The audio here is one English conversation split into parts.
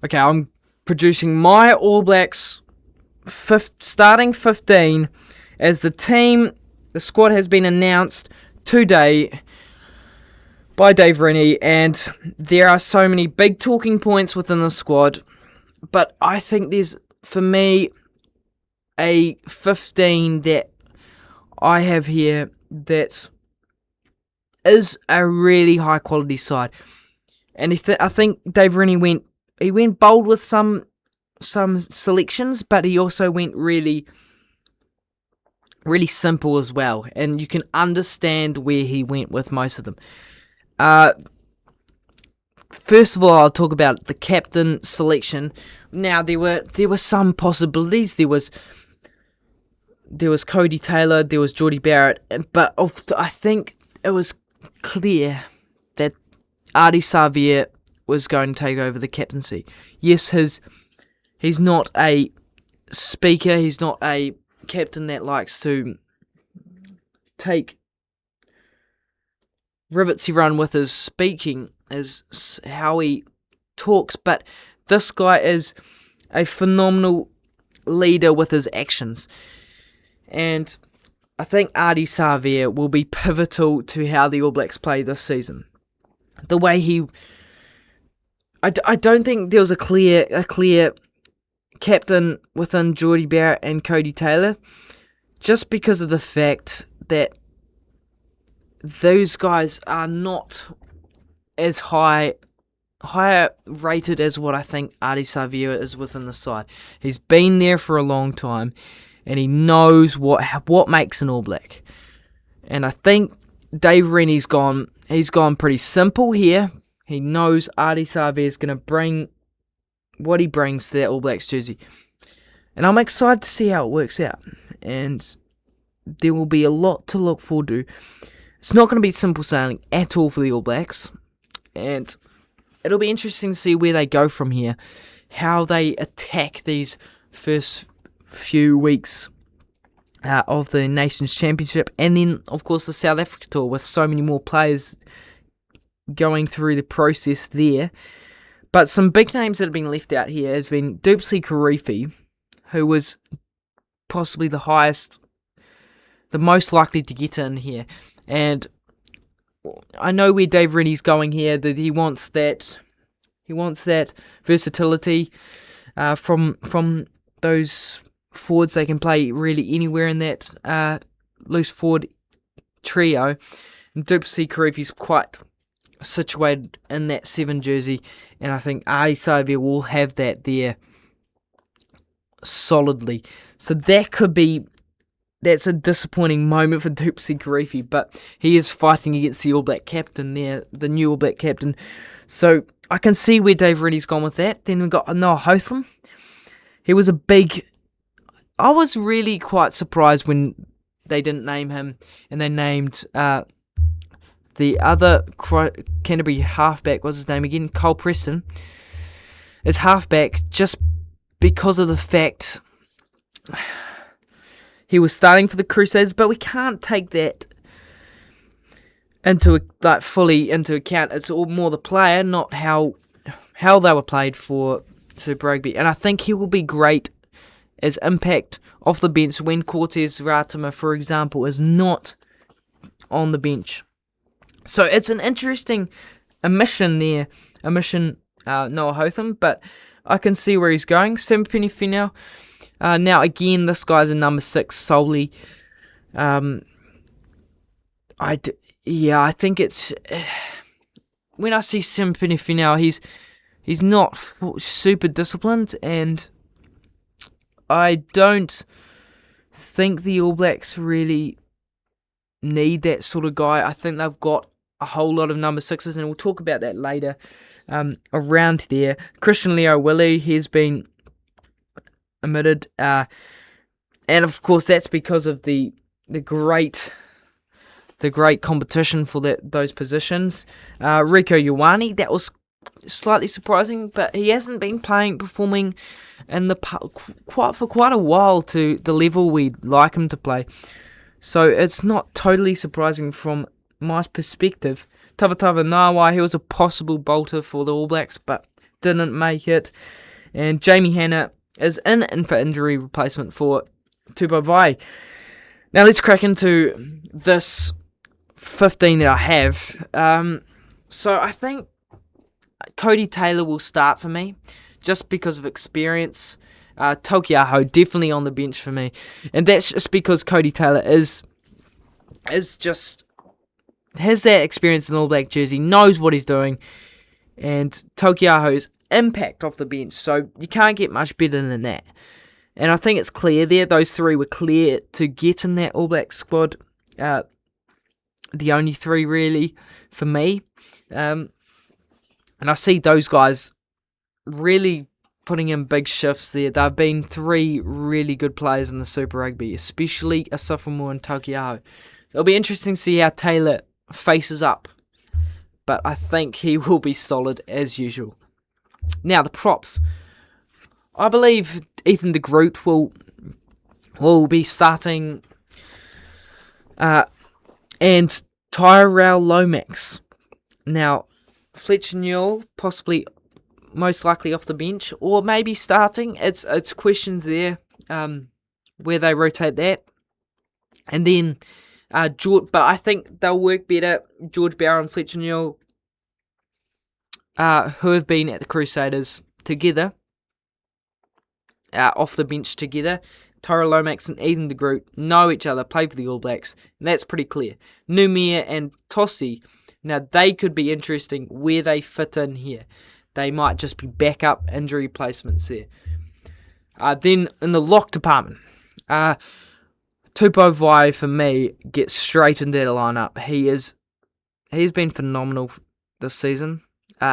Okay, I'm producing my All Blacks starting 15 as the team. The squad has been announced today by Dave Rennie, and there are so many big talking points within the squad. But I think there's, for me, a 15 that I have here that is a really high quality side. And I think Dave Rennie went bold with some selections, but he also went really simple as well. And you can understand where he went with most of them. First of all, I'll talk about the captain selection. Now, there were some possibilities. There was Cody Taylor, there was Jordie Barrett, but I think it was clear that Ardie Savea was going to take over the captaincy. Yes, he's not a speaker. He's not a captain that likes to take rivetsy run with his speaking, as how he talks, but this guy is a phenomenal leader with his actions. And I think Ardie Savea will be pivotal to how the All Blacks play this season. The way I don't think there was a clear captain within Jordie Barrett and Cody Taylor, just because of the fact that those guys are not as higher rated as what I think Ardie Savea is within the side. He's been there for a long time, and he knows what makes an All Black. And I think Dave Rennie's he's gone pretty simple here. He knows Ardie Savea is going to bring what he brings to that All Blacks jersey. And I'm excited to see how it works out. And there will be a lot to look forward to. It's not going to be simple sailing at all for the All Blacks. And it'll be interesting to see where they go from here. How they attack these first few weeks of the Nations Championship, and then of course the South Africa tour, with so many more players going through the process there. But some big names that have been left out here has been Duplessis Kirifi, who was possibly the most likely to get in here. And I know where Dave Rennie's going here, that he wants that versatility from those forwards. They can play really anywhere in that loose forward trio. And Duplessis Kirifi's quite situated in that 7 jersey, and I think Ardie Savea will have that there solidly. So that's a disappointing moment for Duplessis Kirifi, but he is fighting against the All Black captain there, the new All Black captain. So I can see where Dave Rennie's gone with that. Then we've got Noah Hotham. I was really quite surprised when they didn't name him, and they named the other Canterbury halfback, what's his name again? Cole Preston, as halfback, just because of the fact he was starting for the Crusaders. But we can't take that fully into account. It's all more the player, not how they were played for Super Rugby. And I think he will be great as impact off the bench when Cortez Ratama, for example, is not on the bench. So it's an interesting omission there, Noah Hotham, but I can see where he's going. Simpini Finau. Now again, this guy's a number 6 solely. I think it's when I see Simpini Finau, he's not super disciplined, and I don't think the All Blacks really need that sort of guy. I think they've got a whole lot of number 6s, and we'll talk about that later around there. Christian Leo Willie has been omitted, and of course that's because of the great competition for those positions. Rieko Ioane, that was slightly surprising, but he hasn't been performing in for quite a while to the level we'd like him to play. So it's not totally surprising from my perspective. Tavatava Nawai, he was a possible bolter for the All Blacks, but didn't make it. And Jamie Hanna is in for injury replacement for Tupou Vai. Now let's crack into this 15 that I have. So I think Cody Taylor will start for me, just because of experience. Taukei'aho definitely on the bench for me, and that's just because Cody Taylor is just has that experience in All Black jersey, knows what he's doing, and Taukei'aho's impact off the bench. So you can't get much better than that. And I think it's clear there; those three were clear to get in that All Black squad. The only three really for me. And I see those guys really putting in big shifts there. They've been three really good players in the Super Rugby, especially Asafa and Taukei'aho. It'll be interesting to see how Taylor faces up, but I think he will be solid as usual. Now, the props. I believe Ethan de Groot will be starting, and Tyrell Lomax. Now, Fletcher Newell possibly, most likely off the bench, or maybe starting. It's questions there, where they rotate that, and then George. But I think they'll work better. George Barrow and Fletcher Newell, who have been at the Crusaders together, off the bench together. Tyrell Lomax and Ethan de Groot know each other, play for the All Blacks, and that's pretty clear. Numia and Tossi. Now, they could be interesting where they fit in here. They might just be backup injury placements there. Then, in the lock department, Tupou Vai, for me, gets straight into that lineup. He's been phenomenal this season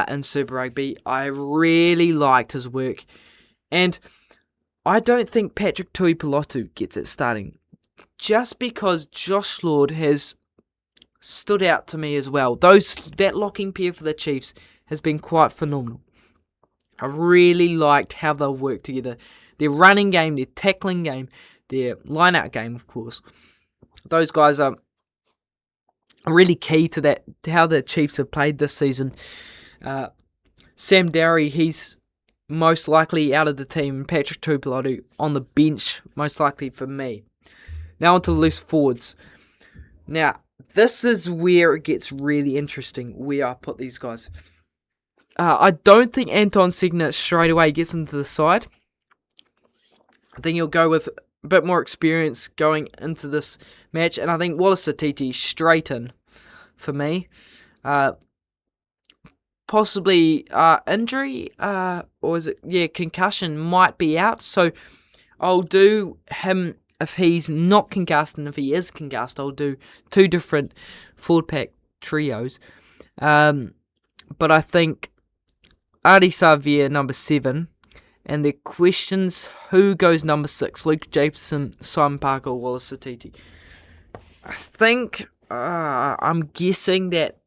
in Super Rugby. I really liked his work. And I don't think Patrick Tuipulotu gets it starting, just because Josh Lord has stood out to me as well. That locking pair for the Chiefs has been quite phenomenal. I really liked how they'll work together. Their running game, their tackling game, their line-out game, of course. Those guys are really key to that, to how the Chiefs have played this season. Sam Dowie, he's most likely out of the team. Patrick Tuipulotu on the bench, most likely for me. Now on to the loose forwards. Now, this is where it gets really interesting, where I put these guys. I don't think Anton Segner straight away gets into the side. I think he'll go with a bit more experience going into this match. And I think Wallace Satiti straight in for me. Possibly injury, or is it, concussion might be out. So I'll do him if he's not concussed, and if he is concussed, I'll do two different forward pack trios. But I think Ardie Savea, number 7, and the questions, who goes number 6? Luke Jacobson, Simon Parker, or Wallace Satiti? I think, I'm guessing that,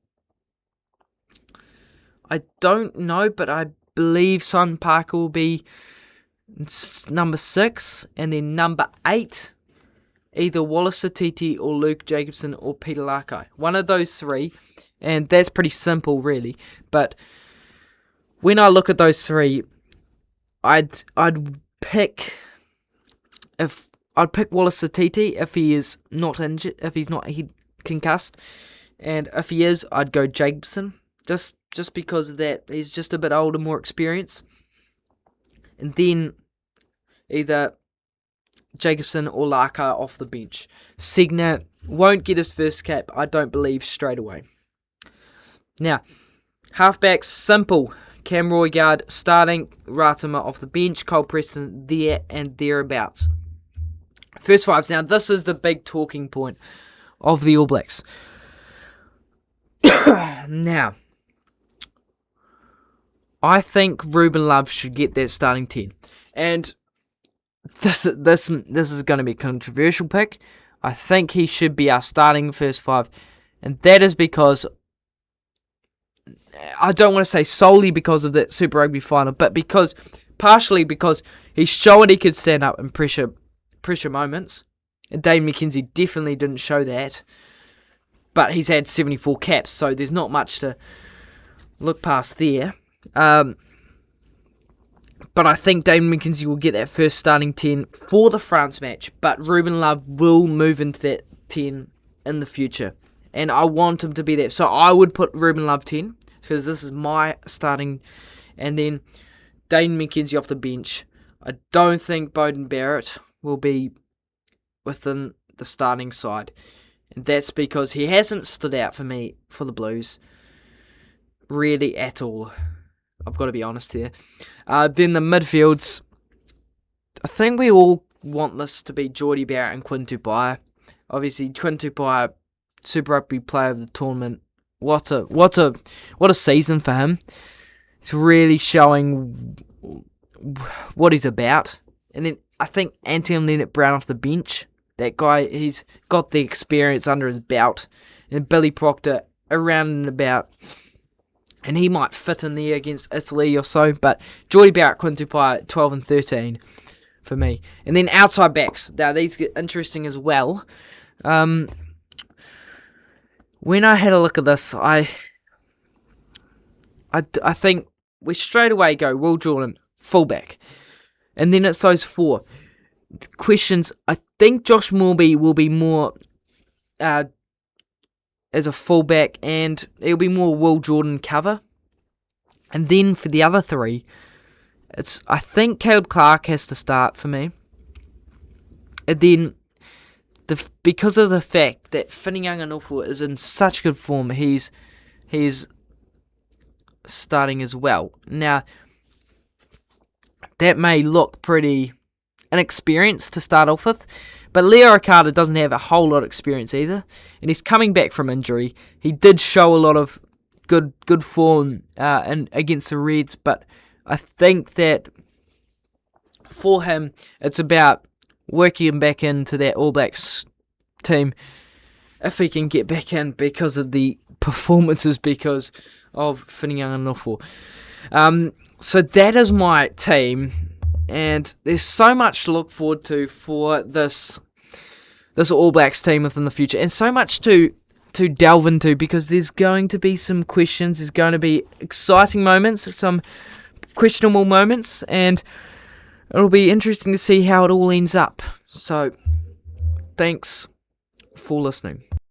I don't know, but I believe Simon Parker will be number 6, and then number 8, either Wallace Satiti or Luke Jacobson or Peter Lakai. One of those three, and that's pretty simple, really. But when I look at those three, I'd pick Wallace Satiti if he is not injured, if he's not concussed, and if he is, I'd go Jacobson, just because of that. He's just a bit older, more experienced. And then either Jacobson or Laka off the bench. Segner won't get his first cap, I don't believe, straight away. Now, halfbacks, simple. Cam Roygaard starting, Ratama off the bench, Cole Preston there and thereabouts. First fives. Now, this is the big talking point of the All Blacks. Now, I think Ruben Love should get that starting 10. And this is going to be a controversial pick. I think he should be our starting first 5. And that is because, I don't want to say solely because of that Super Rugby final, but partially because he's shown he could stand up in pressure moments. And Dave McKenzie definitely didn't show that. But he's had 74 caps, so there's not much to look past there. But I think Damon McKenzie will get that first starting 10 for the France match. But Ruben Love will move into that 10 in the future. And I want him to be there. So I would put Ruben Love 10, because this is my starting. And then Damon McKenzie off the bench. I don't think Beauden Barrett will be within the starting side. And that's because he hasn't stood out for me for the Blues. Really at all. I've got to be honest here. Then the midfields. I think we all want this to be Geordie Barrett and Quinn Tupaia. Obviously, Quinn Tupaia, Super Rugby Player of the Tournament. What a season for him. He's really showing what he's about. And then I think Anton Leonard-Brown off the bench. That guy, he's got the experience under his belt. And Billy Proctor around and about. And he might fit in there against Italy or so. But Geordie Barrett, Quinn Tupaia, 12 and 13 for me. And then outside backs. Now, these get interesting as well. When I had a look at this, I think we straight away go Will Jordan, fullback. And then it's those four. Questions, I think Josh Morby will be more as a fullback, and it'll be more Will Jordan cover. And then for the other three, I think Caleb Clark has to start for me. And then because of the fact that Whitianga is in such good form, he's starting as well. Now, that may look pretty inexperienced to start off with, but Leo Okada doesn't have a whole lot of experience either, and he's coming back from injury. He did show a lot of good form against the Reds, but I think that for him, it's about working him back into that All Blacks team, if he can get back in because of the performances, because of Whitianga. So that is my team, and there's so much to look forward to for this All Blacks team within the future, and so much to delve into, because there's going to be some questions, there's going to be exciting moments, some questionable moments, and it'll be interesting to see how it all ends up. So, thanks for listening.